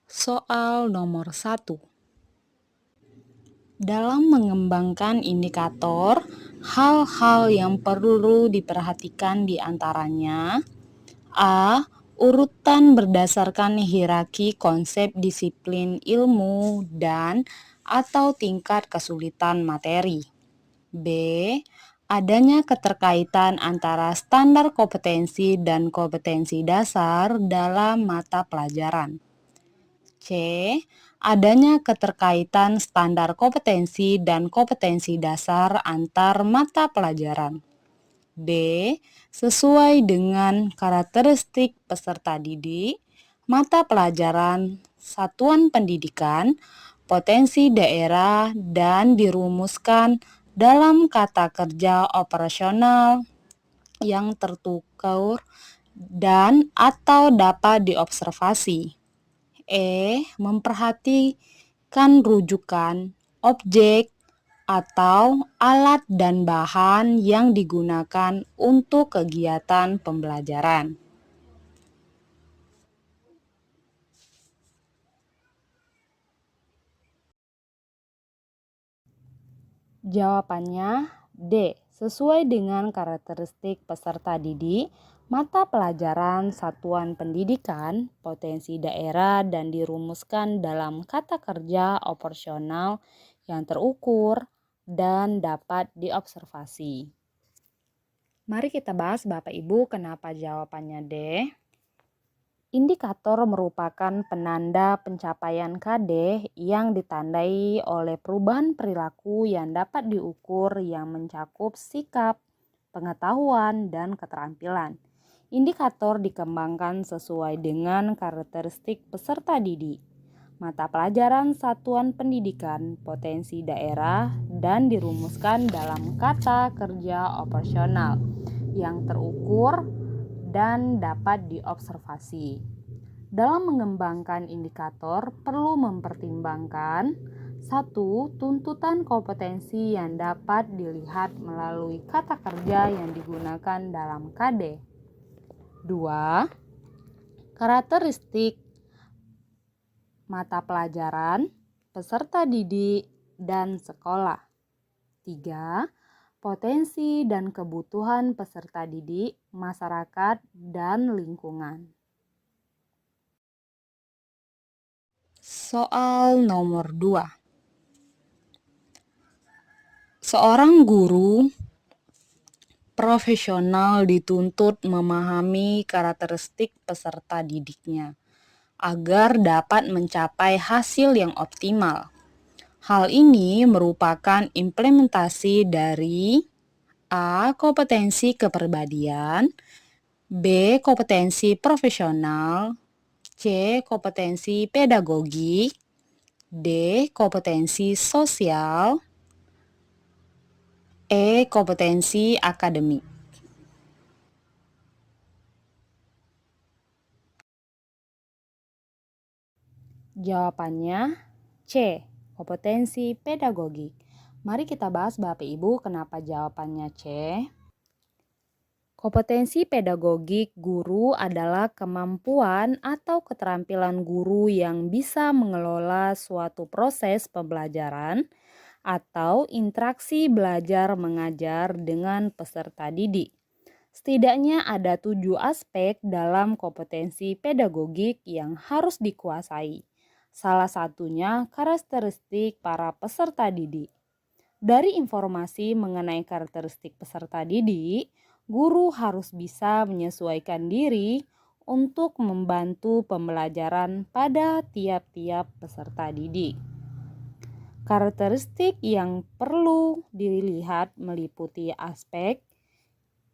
Soal nomor 1. Dalam mengembangkan indikator, hal-hal yang perlu diperhatikan di antaranya: A. Urutan berdasarkan hierarki konsep disiplin ilmu dan atau tingkat kesulitan materi. B. Adanya keterkaitan antara standar kompetensi dan kompetensi dasar dalam mata pelajaran. C. Adanya keterkaitan standar kompetensi dan kompetensi dasar antar mata pelajaran. D. Sesuai dengan karakteristik peserta didik, mata pelajaran, satuan pendidikan, potensi daerah, dan dirumuskan dalam kata kerja operasional yang tertukur dan atau dapat diobservasi. Memperhatikan rujukan, objek, atau alat dan bahan yang digunakan untuk kegiatan pembelajaran. Jawabannya D. Sesuai dengan karakteristik peserta didik, mata pelajaran, satuan pendidikan, potensi daerah, dan dirumuskan dalam kata kerja operasional yang terukur dan dapat diobservasi. Mari kita bahas Bapak Ibu kenapa jawabannya D. Indikator merupakan penanda pencapaian KD yang ditandai oleh perubahan perilaku yang dapat diukur yang mencakup sikap, pengetahuan, dan keterampilan. Indikator dikembangkan sesuai dengan karakteristik peserta didik, mata pelajaran satuan pendidikan, potensi daerah, dan dirumuskan dalam kata kerja operasional yang terukur dan dapat diobservasi. Dalam mengembangkan indikator perlu mempertimbangkan 1. Tuntutan kompetensi yang dapat dilihat melalui kata kerja yang digunakan dalam KD. 2. Karakteristik mata pelajaran, peserta didik, dan sekolah. 3. Potensi dan kebutuhan peserta didik, masyarakat, dan lingkungan. Soal nomor 2. Seorang guru profesional dituntut memahami karakteristik peserta didiknya agar dapat mencapai hasil yang optimal. Hal ini merupakan implementasi dari A. Kompetensi kepribadian, B. Kompetensi profesional, C. Kompetensi pedagogi, D. Kompetensi sosial, E. Kompetensi akademik. Jawabannya C. Kompetensi pedagogik. Mari kita bahas Bapak Ibu kenapa jawabannya C. Kompetensi pedagogik guru adalah kemampuan atau keterampilan guru yang bisa mengelola suatu proses pembelajaran atau interaksi belajar mengajar dengan peserta didik. Setidaknya ada 7 aspek dalam kompetensi pedagogik yang harus dikuasai. Salah satunya karakteristik para peserta didik. Dari informasi mengenai karakteristik peserta didik, guru harus bisa menyesuaikan diri untuk membantu pembelajaran pada tiap-tiap peserta didik. Karakteristik yang perlu dilihat meliputi aspek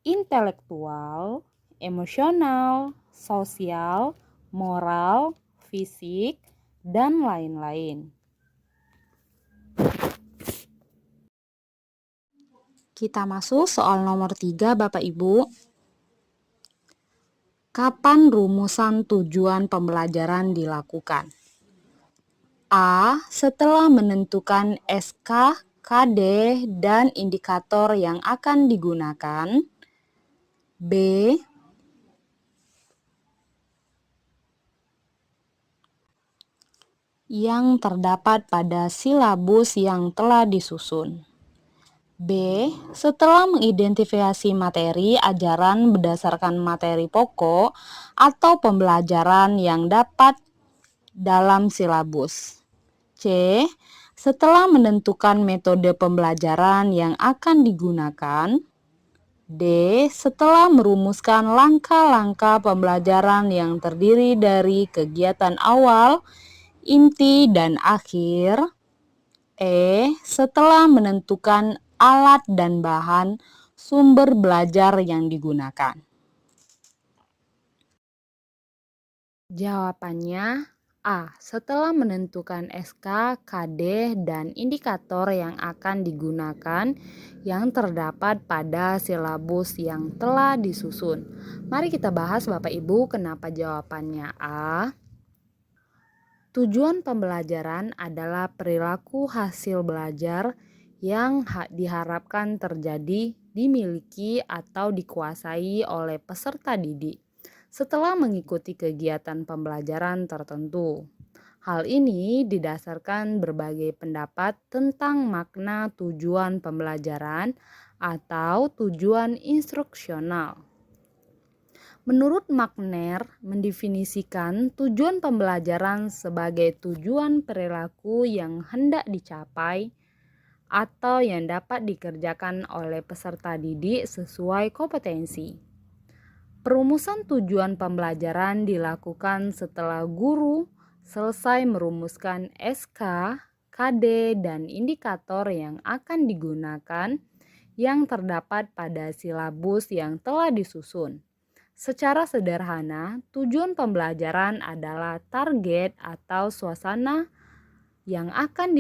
intelektual, emosional, sosial, moral, fisik, dan lain-lain. Kita masuk soal nomor 3 Bapak Ibu. Kapan rumusan tujuan pembelajaran dilakukan? A. Setelah menentukan SK, KD, dan indikator yang akan digunakan. B. yang terdapat pada silabus yang telah disusun. B. Setelah mengidentifikasi materi ajaran berdasarkan materi pokok atau pembelajaran yang dapat dalam silabus. C. Setelah menentukan metode pembelajaran yang akan digunakan. D. Setelah merumuskan langkah-langkah pembelajaran yang terdiri dari kegiatan awal, inti, dan akhir. E. Setelah menentukan alat dan bahan sumber belajar yang digunakan. Jawabannya A. Setelah menentukan SK, KD, dan indikator yang akan digunakan yang terdapat pada silabus yang telah disusun. Mari kita bahas Bapak Ibu kenapa jawabannya A. Tujuan pembelajaran adalah perilaku hasil belajar yang diharapkan terjadi, dimiliki, atau dikuasai oleh peserta didik setelah mengikuti kegiatan pembelajaran tertentu. Hal ini didasarkan berbagai pendapat tentang makna tujuan pembelajaran atau tujuan instruksional. Menurut Magner, mendefinisikan tujuan pembelajaran sebagai tujuan perilaku yang hendak dicapai atau yang dapat dikerjakan oleh peserta didik sesuai kompetensi. Perumusan tujuan pembelajaran dilakukan setelah guru selesai merumuskan SK, KD, dan indikator yang akan digunakan yang terdapat pada silabus yang telah disusun. Secara sederhana, tujuan pembelajaran adalah target atau suasana yang akan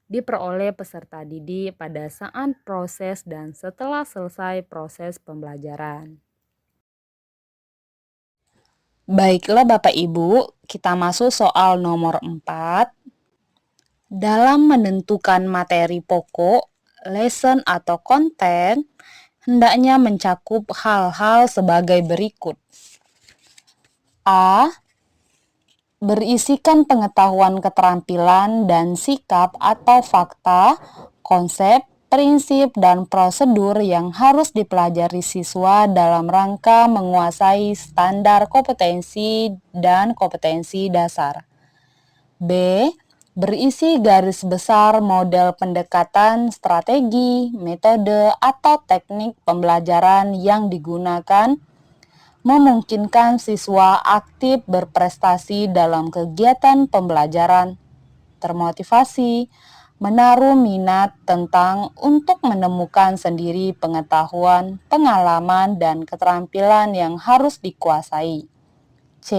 diperoleh peserta didik pada saat proses dan setelah selesai proses pembelajaran. Baiklah Bapak Ibu, kita masuk soal nomor 4. Dalam menentukan materi pokok, lesson atau konten, hendaknya mencakup hal-hal sebagai berikut. A. Berisikan pengetahuan, keterampilan, dan sikap atau fakta, konsep, prinsip, dan prosedur yang harus dipelajari siswa dalam rangka menguasai standar kompetensi dan kompetensi dasar. B. Berisi garis besar model pendekatan, strategi, metode, atau teknik pembelajaran yang digunakan memungkinkan siswa aktif berprestasi dalam kegiatan pembelajaran, termotivasi, menaruh minat untuk menemukan sendiri pengetahuan, pengalaman, dan keterampilan yang harus dikuasai. C.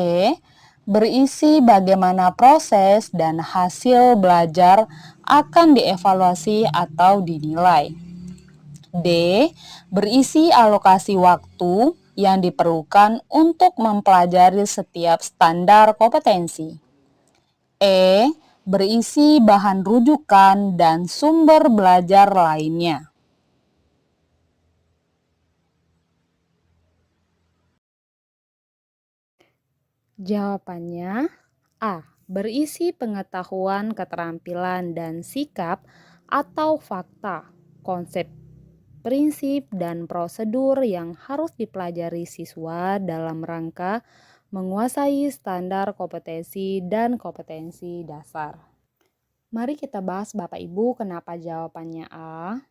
Berisi bagaimana proses dan hasil belajar akan dievaluasi atau dinilai. D. Berisi alokasi waktu yang diperlukan untuk mempelajari setiap standar kompetensi. E. Berisi bahan rujukan dan sumber belajar lainnya. Jawabannya A. Berisi pengetahuan, keterampilan, dan sikap atau fakta, konsep, prinsip, dan prosedur yang harus dipelajari siswa dalam rangka menguasai standar kompetensi dan kompetensi dasar. Mari kita bahas Bapak Ibu kenapa jawabannya A.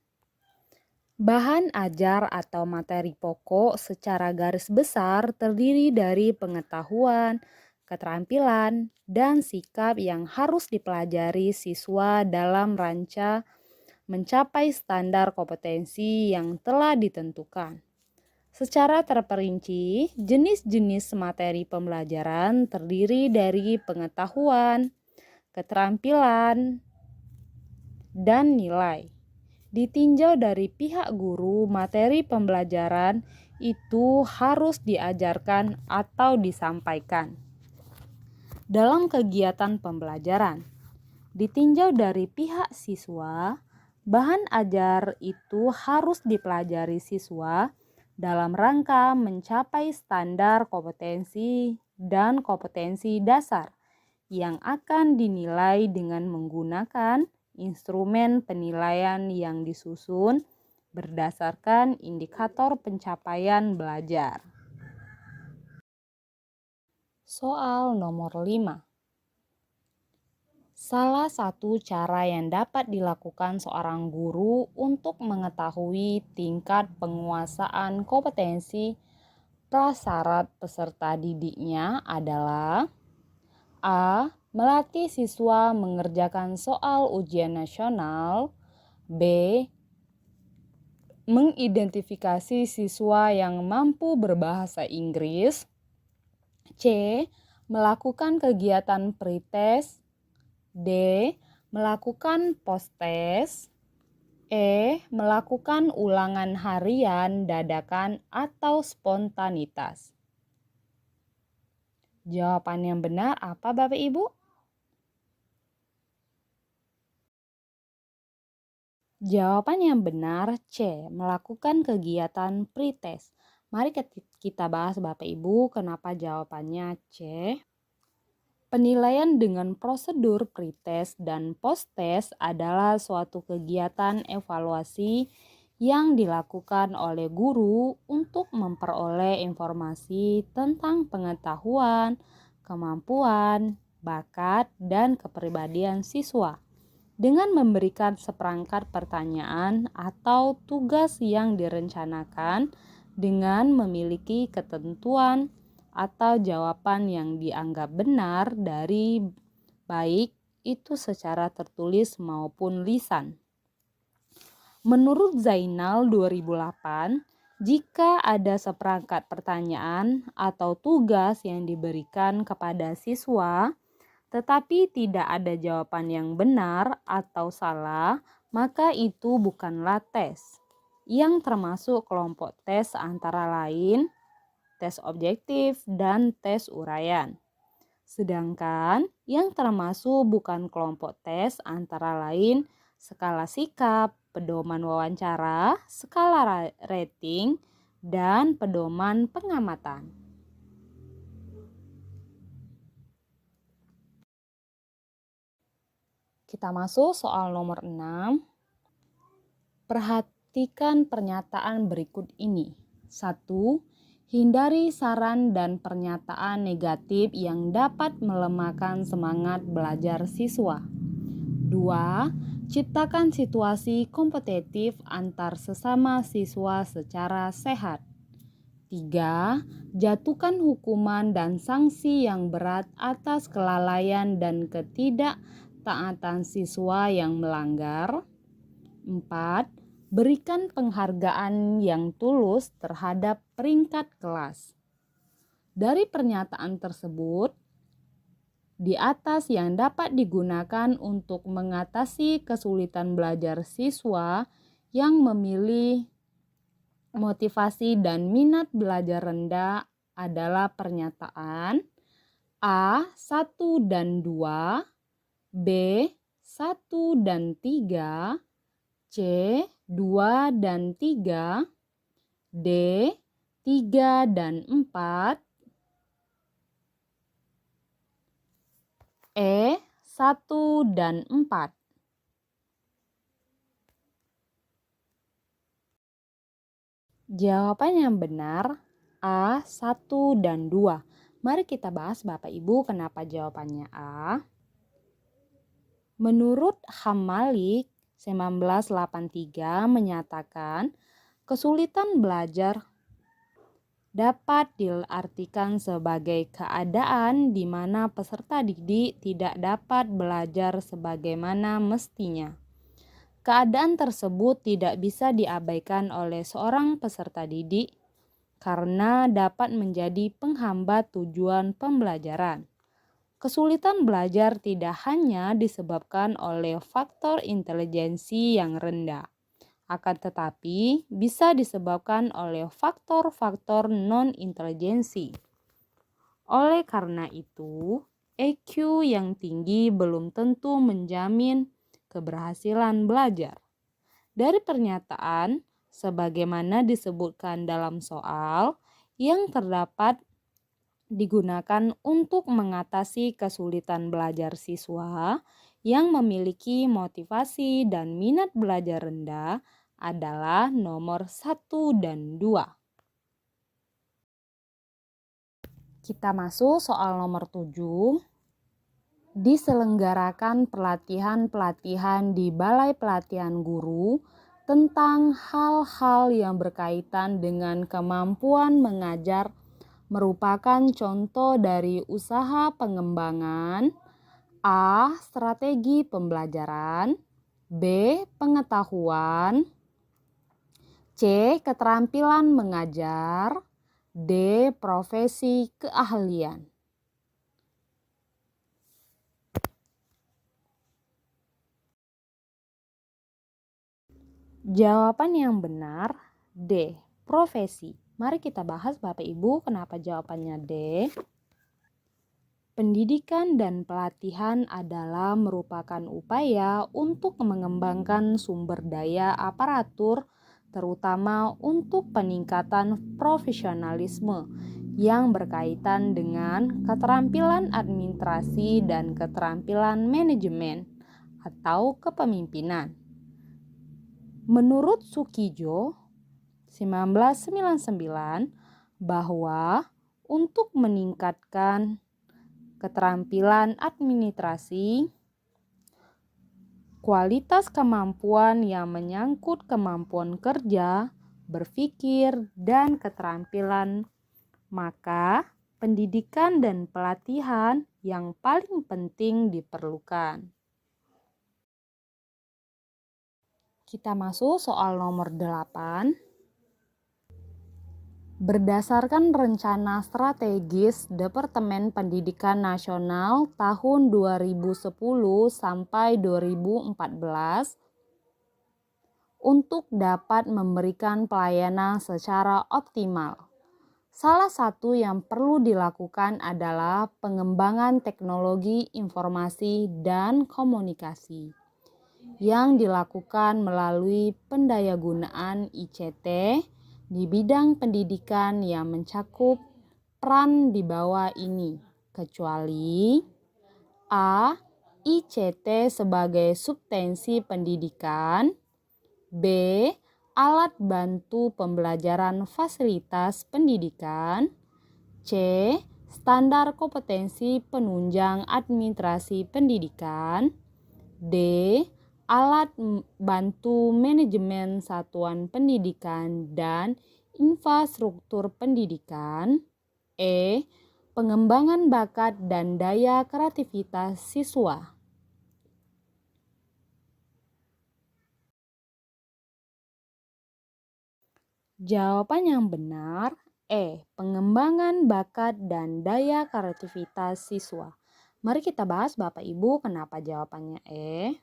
Bahan ajar atau materi pokok secara garis besar terdiri dari pengetahuan, keterampilan, dan sikap yang harus dipelajari siswa dalam rangka mencapai standar kompetensi yang telah ditentukan. Secara terperinci, jenis-jenis materi pembelajaran terdiri dari pengetahuan, keterampilan, dan nilai. Ditinjau dari pihak guru, materi pembelajaran itu harus diajarkan atau disampaikan dalam kegiatan pembelajaran. Ditinjau dari pihak siswa, bahan ajar itu harus dipelajari siswa dalam rangka mencapai standar kompetensi dan kompetensi dasar yang akan dinilai dengan menggunakan instrumen penilaian yang disusun berdasarkan indikator pencapaian belajar. Soal nomor 5. Salah satu cara yang dapat dilakukan seorang guru untuk mengetahui tingkat penguasaan kompetensi prasyarat peserta didiknya adalah A. Melatih siswa mengerjakan soal ujian nasional. B. Mengidentifikasi siswa yang mampu berbahasa Inggris. C. Melakukan kegiatan pretest. D. Melakukan post-test. E. Melakukan ulangan harian dadakan atau spontanitas. Jawaban yang benar apa Bapak Ibu? Jawaban yang benar C. Melakukan kegiatan pretest. Mari kita bahas Bapak Ibu kenapa jawabannya C. Penilaian dengan prosedur pretest dan post-test adalah suatu kegiatan evaluasi yang dilakukan oleh guru untuk memperoleh informasi tentang pengetahuan, kemampuan, bakat, dan kepribadian siswa dengan memberikan seperangkat pertanyaan atau tugas yang direncanakan dengan memiliki ketentuan atau jawaban yang dianggap benar dari baik itu secara tertulis maupun lisan. Menurut Zainal 2008, jika ada seperangkat pertanyaan atau tugas yang diberikan kepada siswa, tetapi tidak ada jawaban yang benar atau salah, maka itu bukanlah tes, yang termasuk kelompok tes antara lain tes objektif dan tes uraian. Sedangkan yang termasuk bukan kelompok tes antara lain skala sikap, pedoman wawancara, skala rating, dan pedoman pengamatan. Kita masuk soal nomor 6. Perhatikan pernyataan berikut ini. 1. Hindari saran dan pernyataan negatif yang dapat melemahkan semangat belajar siswa. 2. Ciptakan situasi kompetitif antar sesama siswa secara sehat. 3. Jatuhkan hukuman dan sanksi yang berat atas kelalaian dan ketidaktaatan siswa yang melanggar. 4. Berikan penghargaan yang tulus terhadap peringkat kelas. Dari pernyataan tersebut, di atas yang dapat digunakan untuk mengatasi kesulitan belajar siswa yang memilih motivasi dan minat belajar rendah adalah pernyataan A. 1 dan 2, B. 1 dan 3, C. 2 dan 3, D. 3 dan 4, E. 1 dan 4. Jawaban yang benar A. 1 dan 2. Mari kita bahas Bapak Ibu kenapa jawabannya A. Menurut Hamalik 1983 menyatakan kesulitan belajar dapat diartikan sebagai keadaan di mana peserta didik tidak dapat belajar sebagaimana mestinya. Keadaan tersebut tidak bisa diabaikan oleh seorang peserta didik karena dapat menjadi penghambat tujuan pembelajaran. Kesulitan belajar tidak hanya disebabkan oleh faktor intelijensi yang rendah, akan tetapi bisa disebabkan oleh faktor-faktor non-intelijensi. Oleh karena itu, EQ yang tinggi belum tentu menjamin keberhasilan belajar. Dari pernyataan, sebagaimana disebutkan dalam soal yang terdapat digunakan untuk mengatasi kesulitan belajar siswa yang memiliki motivasi dan minat belajar rendah adalah nomor 1 dan 2. Kita masuk soal nomor 7. Diselenggarakan pelatihan-pelatihan di Balai Pelatihan Guru tentang hal-hal yang berkaitan dengan kemampuan mengajar merupakan contoh dari usaha pengembangan A. Strategi pembelajaran, B. Pengetahuan, C. Keterampilan mengajar, D. Profesi keahlian. Jawaban yang benar D. Profesi. Mari kita bahas Bapak Ibu kenapa jawabannya D. Pendidikan dan pelatihan adalah merupakan upaya untuk mengembangkan sumber daya aparatur terutama untuk peningkatan profesionalisme yang berkaitan dengan keterampilan administrasi dan keterampilan manajemen atau kepemimpinan. Menurut Sukijo 1999 bahwa untuk meningkatkan keterampilan administrasi, kualitas kemampuan yang menyangkut kemampuan kerja, berpikir, dan keterampilan, maka pendidikan dan pelatihan yang paling penting diperlukan. Kita masuk soal nomor 8. Berdasarkan rencana strategis Departemen Pendidikan Nasional tahun 2010 sampai 2014 untuk dapat memberikan pelayanan secara optimal. Salah satu yang perlu dilakukan adalah pengembangan teknologi informasi dan komunikasi yang dilakukan melalui pendayagunaan ICT di bidang pendidikan yang mencakup peran di bawah ini, kecuali A. ICT sebagai substansi pendidikan, B. Alat bantu pembelajaran fasilitas pendidikan, C. Standar kompetensi penunjang administrasi pendidikan, D. Alat bantu manajemen satuan pendidikan dan infrastruktur pendidikan, E. Pengembangan bakat dan daya kreativitas siswa. Jawaban yang benar E. Pengembangan bakat dan daya kreativitas siswa. Mari kita bahas Bapak Ibu kenapa jawabannya E.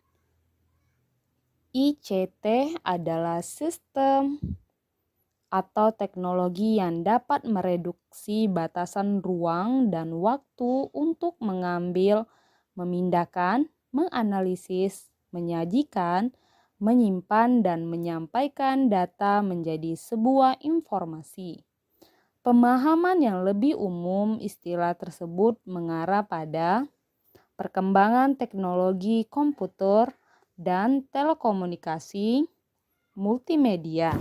ICT adalah sistem atau teknologi yang dapat mereduksi batasan ruang dan waktu untuk mengambil, memindahkan, menganalisis, menyajikan, menyimpan, dan menyampaikan data menjadi sebuah informasi. Pemahaman yang lebih umum istilah tersebut mengarah pada perkembangan teknologi komputer dan telekomunikasi multimedia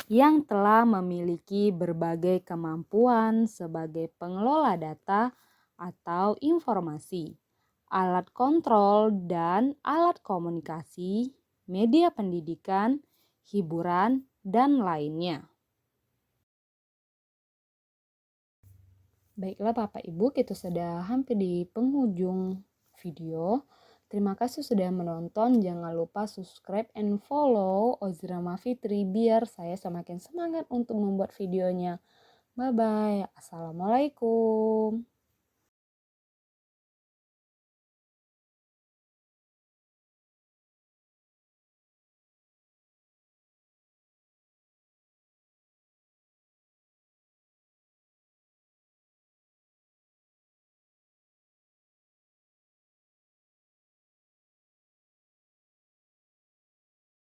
yang telah memiliki berbagai kemampuan sebagai pengelola data atau informasi, alat kontrol dan alat komunikasi, media pendidikan, hiburan, dan lainnya. Baiklah Bapak Ibu, kita sudah hampir di penghujung video. Terima kasih sudah menonton. Jangan lupa subscribe and follow Ozrama Fitri biar saya semakin semangat untuk membuat videonya. Bye-bye. Assalamualaikum.